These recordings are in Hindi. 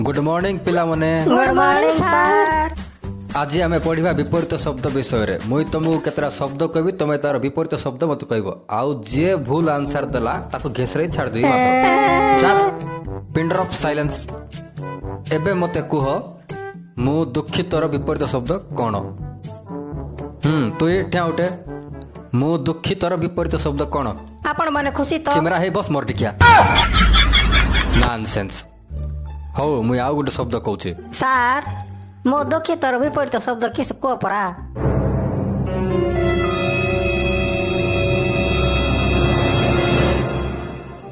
गुड मॉर्निंग पिला मने। Good morning sir. आज आम पढ़ा विपरीत शब्द विषय रे। मुई तुमको केतरा शब्द कहबी तुम तार विपरीत शब्द मत कहबो आउ जे भूल आंसर देला ताको घेसरे छाड़ देई मात्र। चल पिन ड्रॉप साइलेंस। एबे मते कुह मु दुखितर विपरीत शब्द कोन? तू ठिया उठे। मु दुखितर विपरीत शब्द कोन? आपण माने खुशी तो चिमरा हे बस मोर टिकिया नॉनसेंस। हो मुई आउ गुटे शब्द कहूची। सर मो दुखी तर विपरीत शब्द किस को परा?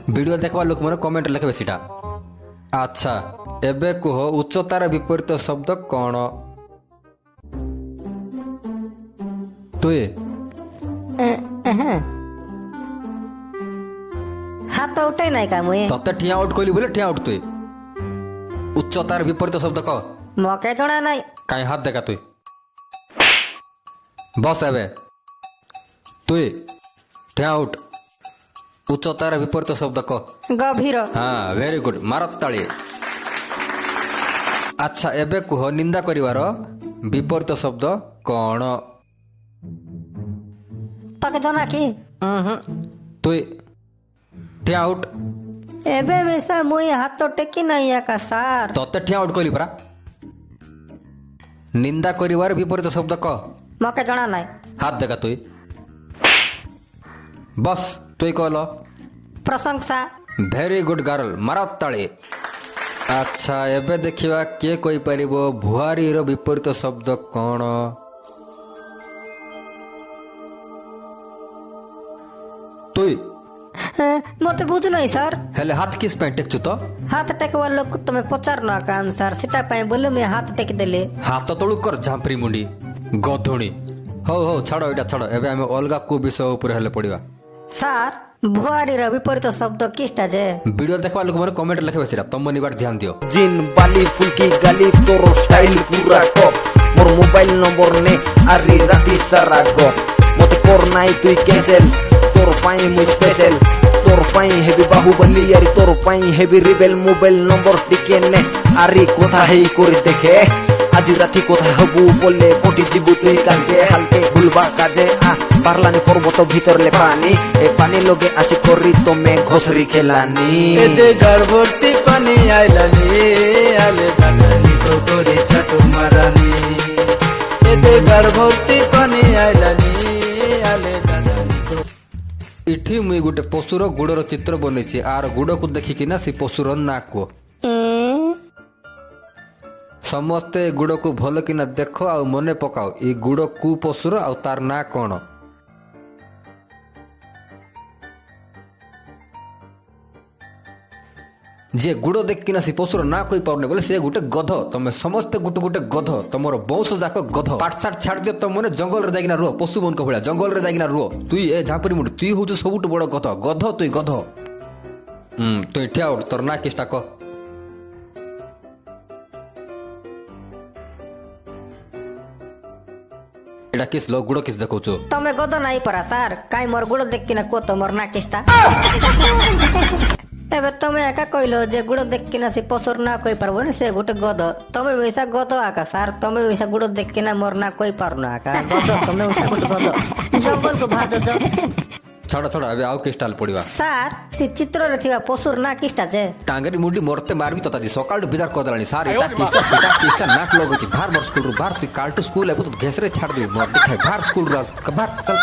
वीडियो देखवा लोक मन कमेंट लिखबे सीटा। अच्छा एबे कुह उच्चतार विपरीत शब्द कोन? तुए हाथ तो उठे नहीं का मुए तते ठिया उठ कोली बोले ठिया उठ। तुए उच्चतार विपरीत शब्द कह। मौके जोड़ा नहीं काई हाथ देखा तुई बस एबे तुई ठिया उठ। उच्चतार विपरीत शब्द कह। गभीर। हाँ वेरी गुड मारत ताली। अच्छा एबे कुह निंदा करिवार विपरीत शब्द कोन? तक जना की तुई ठिया उठ। एबे वैसा मुई हाथ तो टेकी नहीं है का सर। तते ठिया उठ कहली परा। निंदा करिवार विपरीत शब्द कह। मौके जोड़ा नहीं हाथ देखा तुई बस तुई कहलो। प्रशंसा। भेरी गुड गर्ल मारत ताली। अच्छा एबे देखिवा के कोई परिबो भुआरी रो विपरीत शब्द कोन? तुई मते बुझ नहीं सर। हेले हाथ किस पे टेकचु तो? हाथ टेकवा लोग तमे पचार ना का आंसर सेटा पाए बोले मैं हाथ टेक देले। हाथ तळु कर झांपरी मुंडी गधुणी। हो छाड़ो एटा छाड़ो एबे हम अलगा को विषय ऊपर हेले पड़िवा। सर भुआरी रो विपरीत शब्द किसटा जे? वीडियो देखवा लोग माने कमेंट लिखबे छिरा तुम निबार ध्यान दियो। जिन बाली फुलकी गाली तोरो स्टाइल पूरा टॉप मोर मोबाइल नंबर ने आरी राती सारा गो मते कर नाई तुई कैंसिल तोर पाई मु स्पेशल तोर पाई हेबी बाहुबली यारी तोर पाई हेबी रिबेल मोबाइल नंबर टिके ने आरी कोथा हेई करि देखे आज राती कोथा हबु बोले कोटी जीबु तुई कालके हालके भूलबा काजे आ पारलानी पर्वत भीतर ले पानी ए पानी लोगे आसी करी तमे घोसरी खेलानी एते गर्भवती पानी आइलानी आले दादानी तो करे छाटू मारानी एते गर्भवती पानी आइलानी आले दादानी तो इठी मुई गुटे पशुर गुड़र चित्र बनेछि आर गुड़ को देखिकी ना से पशुर नाक को समस्ते गुड़ को भल कि ना देख आ मने पकाओ ई गुड़ कु पशुर आ तार ना कोन? जे गुड़ देख कि ना से पशुर ना कोई पाउने बोले से गुटे गध। तमे समस्ते गुटे गुटे गध तमर वंश जाक गध। पाठशाठ छाड़ दियो तुम मने जंगल रे जागिना रुह पशु मन को भला जंगल रे जागिना रुह। तुई ए झापरी मुंडी तुई होछु सबुटु बड़ गध गध तुई गध। तुई ठिया उठ तोर ना किस्टा क। एटा किस लो गुड़ किस देखौछु? तमे गद नहीं परा सर काई मोर गुड़ देख किना को तो मोर ना किस्टा। एबे तमे एका कइलो जे गुड़ देख किना से पसुर ना कोई पारबो ने से गुटे गद तमे वैसा गद आका सर तमे वैसा गुड़ देख किना मोर ना कोई पारनो आका गद तमे वैसा गुटे गद जंगल को भाद ज छाड़ छाड़ अबे आउ किस्टाल पड़िवा। सर से चित्र रे थिबा पसुर ना किस्टा जे? टांगरी मुंडी मोरते मारबी तताजी सकाळ बिजार कर दलानी सार एटा किस्टा नाक लगोची भार मोर स्कूल रु भार तु काल्टू स्कूल एबो तो घेसरे छाड़ दे मोर दिखाई भार स्कूल राज भार चल।